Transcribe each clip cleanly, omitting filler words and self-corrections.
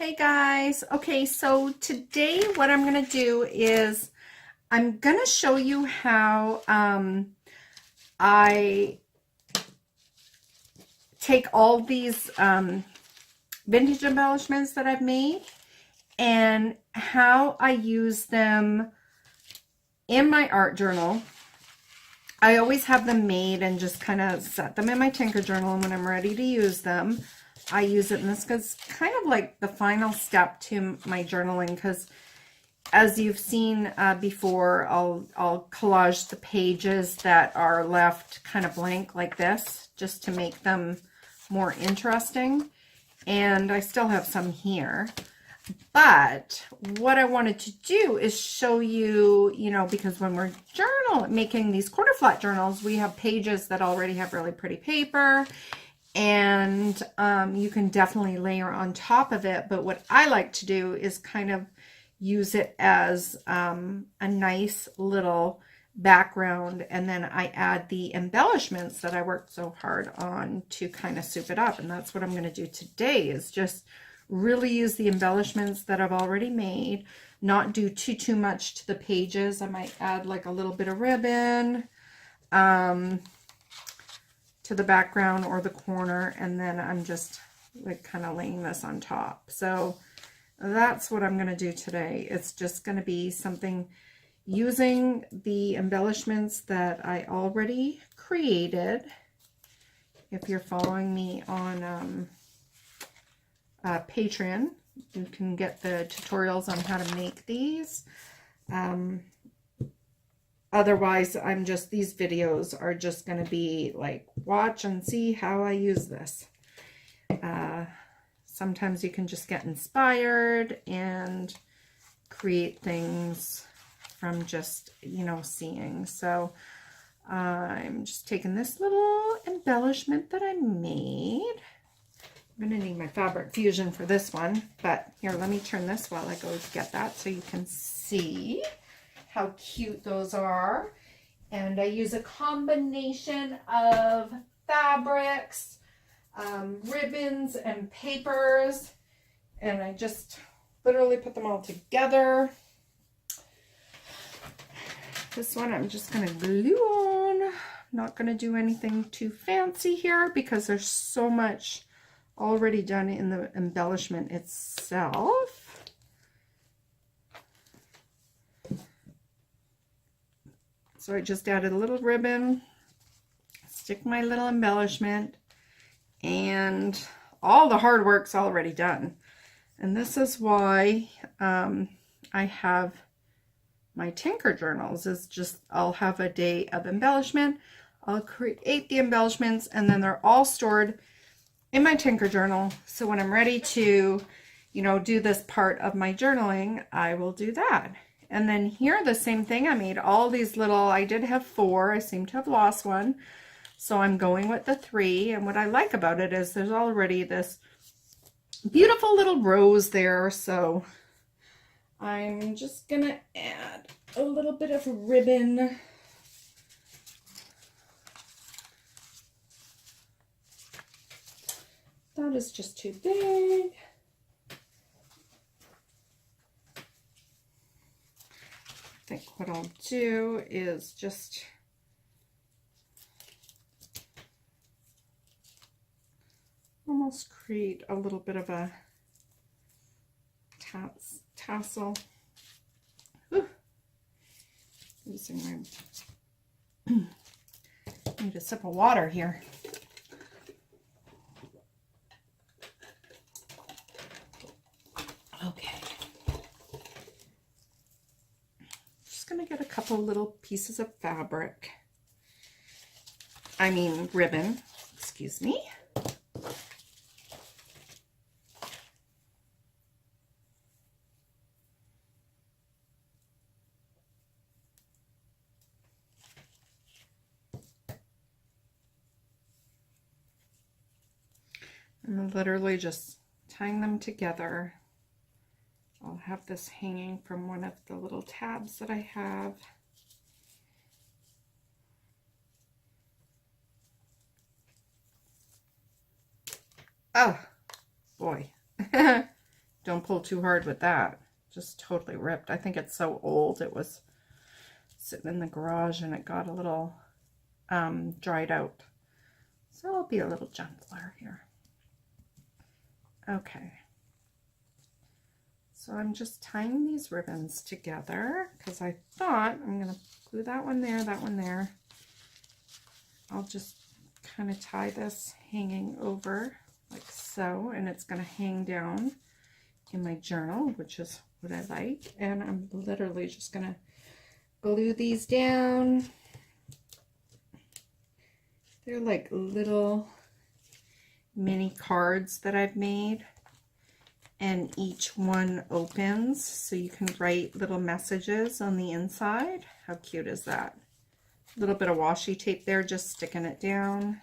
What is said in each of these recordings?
Hey guys. Okay, so today what I'm going to do is I'm going to show you how I take all these vintage embellishments that I've made and how I use them in my art journal. I always have them made and just kind of set them in my Tinker journal, and when I'm ready to use them, I use it. And this is kind of like the final step to my journaling, because as you've seen before, I'll collage the pages that are left kind of blank like this, just to make them more interesting. And I still have some here. But what I wanted to do is show you, because when we're making these quarter flat journals, we have pages that already have really pretty paper, and you can definitely layer on top of it. But what I like to do is kind of use it as a nice little background, and then I add the embellishments that I worked so hard on to kind of soup it up. And that's what I'm going to do today, is just really use the embellishments that I've already made, not do too much to the pages. I might add like a little bit of ribbon to the background or the corner, and then I'm just like kind of laying this on top. So that's what I'm going to do today. It's just going to be something using the embellishments that I already created. If you're following me on Patreon, you can get the tutorials on how to make these. Otherwise, these videos are just going to be like, watch and see how I use this. Sometimes you can just get inspired and create things from just, seeing. So I'm just taking this little embellishment that I made. I'm going to need my fabric fusion for this one, but here, let me turn this while I go get that so you can see how cute those are. And I use a combination of fabrics, ribbons, and papers, and I just literally put them all together. This one I'm just going to glue on. Not going to do anything too fancy here because there's so much already done in the embellishment itself. So I just added a little ribbon, stick my little embellishment, and all the hard work's already done. And this is why I have my Tinker journals, is just I'll have a day of embellishment, I'll create the embellishments, and then they're all stored in my Tinker journal. So when I'm ready to, do this part of my journaling, I will do that. And then here, the same thing. I made all these little, I did have 4. I seem to have lost one. So I'm going with the 3. And what I like about it is there's already this beautiful little rose there. So I'm just going to add a little bit of ribbon. That is just too big. I think what I'll do is just almost create a little bit of a tassel. Whew. Using my need a sip of water here. Okay. Just going to get a couple little pieces of fabric. Ribbon, excuse me. And I'm literally just tying them together. I'll have this hanging from one of the little tabs that I have. Oh, boy. Don't pull too hard with that. Just totally ripped. I think it's so old. It was sitting in the garage and it got a little dried out. So I'll be a little gentler here. Okay. So I'm just tying these ribbons together because I thought I'm going to glue that one there. I'll just kind of tie this hanging over like so, and it's going to hang down in my journal, which is what I like. And I'm literally just going to glue these down. They're like little mini cards that I've made, and each one opens so you can write little messages on the inside. How cute is that? A little bit of washi tape there, just sticking it down.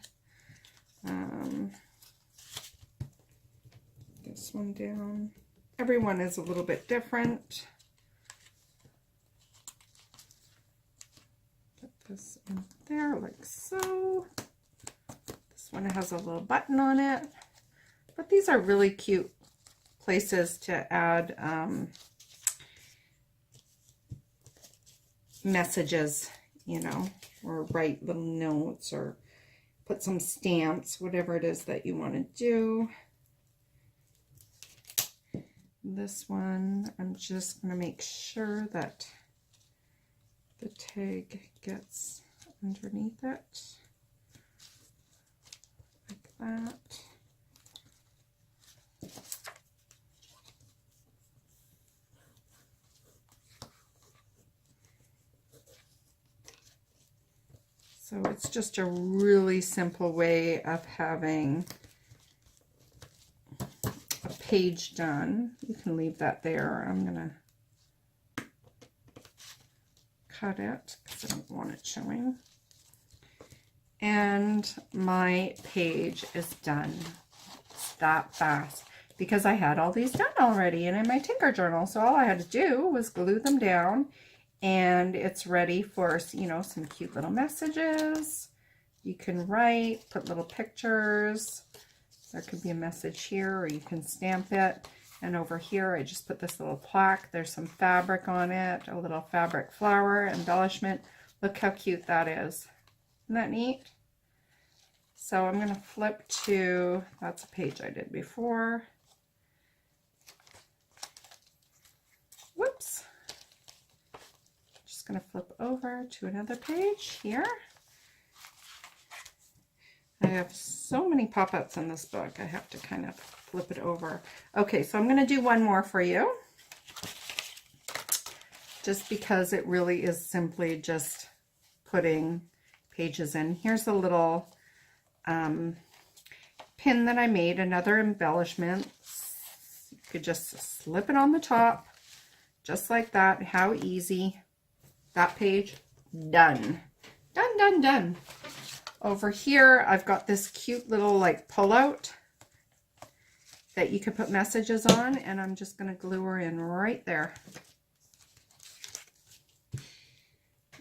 This one down. Everyone is a little bit different. Put this in there like so. This one has a little button on it. But these are really cute places to add messages, you know, or write little notes or put some stamps, whatever it is that you want to do. This one, I'm just going to make sure that the tag gets underneath it, like that. So it's just a really simple way of having a page done. You can leave that there. I'm going to cut it because I don't want it showing. And my page is done. It's that fast because I had all these done already and in my Tinker journal. So all I had to do was glue them down. And it's ready for, you know, some cute little messages. You can write, put little pictures. There could be a message here, or you can stamp it. And over here, I just put this little plaque. There's some fabric on it, a little fabric flower embellishment. Look how cute that is. Isn't that neat? So I'm going to flip to, that's a page I did before. Whoops. Going to flip over to another page here. I have so many pop-ups in this book. I have to kind of flip it over. Okay, so I'm going to do one more for you. Just because it really is simply just putting pages in. Here's a little pin that I made, another embellishment. You could just slip it on the top, just like that. How easy. That page, done. Done, done, done. Over here, I've got this cute little like pull-out that you can put messages on, and I'm just going to glue her in right there.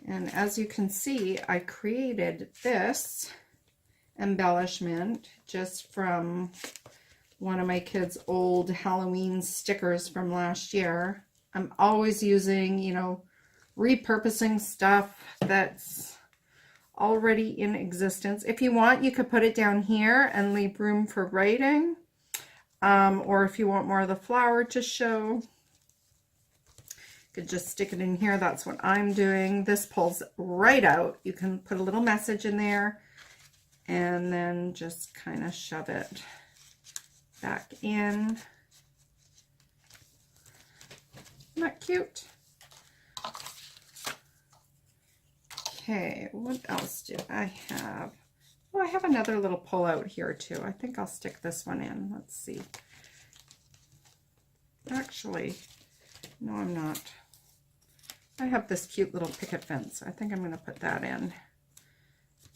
And as you can see, I created this embellishment just from one of my kids' old Halloween stickers from last year. I'm always using, you know, repurposing stuff that's already in existence. If you want, you could put it down here and leave room for writing. Or if you want more of the flower to show, you could just stick it in here. That's what I'm doing. This pulls right out. You can put a little message in there and then just kind of shove it back in. Isn't that cute? Okay, what else do I have? Oh, I have another little pull out here too. I think I'll stick this one in. Let's see. Actually, no, I'm not. I have this cute little picket fence. I think I'm going to put that in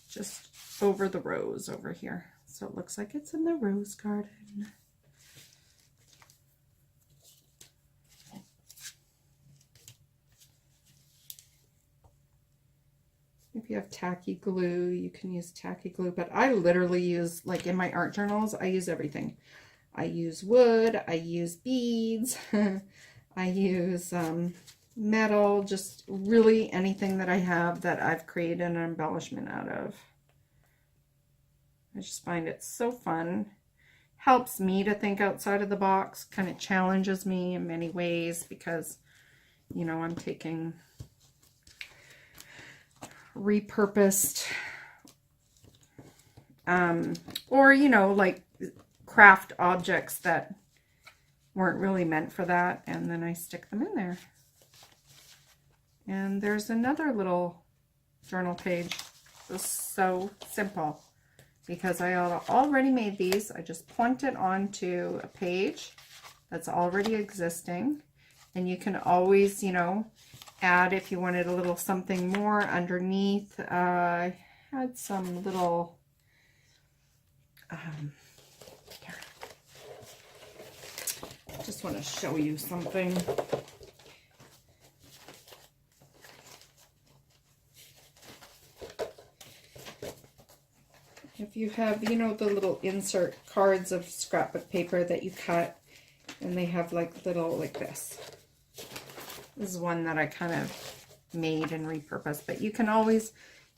just over the rose over here. So it looks like it's in the rose garden. If you have tacky glue, you can use tacky glue, but I literally use, like in my art journals, I use everything. I use wood, I use beads, I use metal, just really anything that I have that I've created an embellishment out of. I just find it so fun. Helps me to think outside of the box, kind of challenges me in many ways because, you know, I'm taking repurposed or, you know, like craft objects that weren't really meant for that, and then I stick them in there. And there's another little journal page. It's so simple because I already made these. I just plunked it onto a page that's already existing, and you can always, you know, add if you wanted a little something more underneath. I had some little here. Just want to show you something. If you have, you know, the little insert cards of scrapbook paper that you cut, and they have like little, like this. This is one that I kind of made and repurposed, but you can always,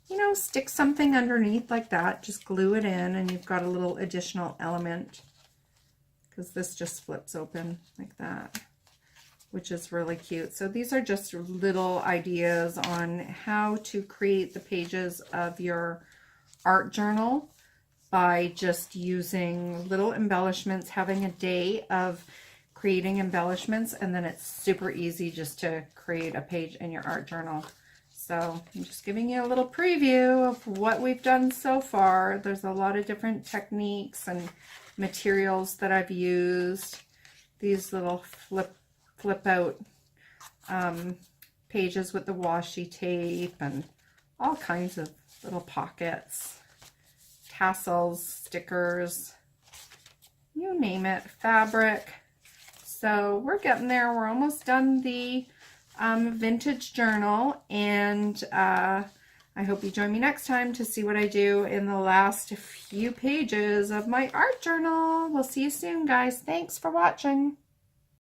you know, stick something underneath like that, just glue it in, and you've got a little additional element, because this just flips open like that, which is really cute. So these are just little ideas on how to create the pages of your art journal by just using little embellishments, having a day of creating embellishments, and then it's super easy just to create a page in your art journal. So I'm just giving you a little preview of what we've done so far. There's a lot of different techniques and materials that I've used. These little flip out pages with the washi tape, and all kinds of little pockets, tassels, stickers, you name it, fabric. So we're getting there. We're almost done the vintage journal, and I hope you join me next time to see what I do in the last few pages of my art journal. We'll see you soon, guys. Thanks for watching.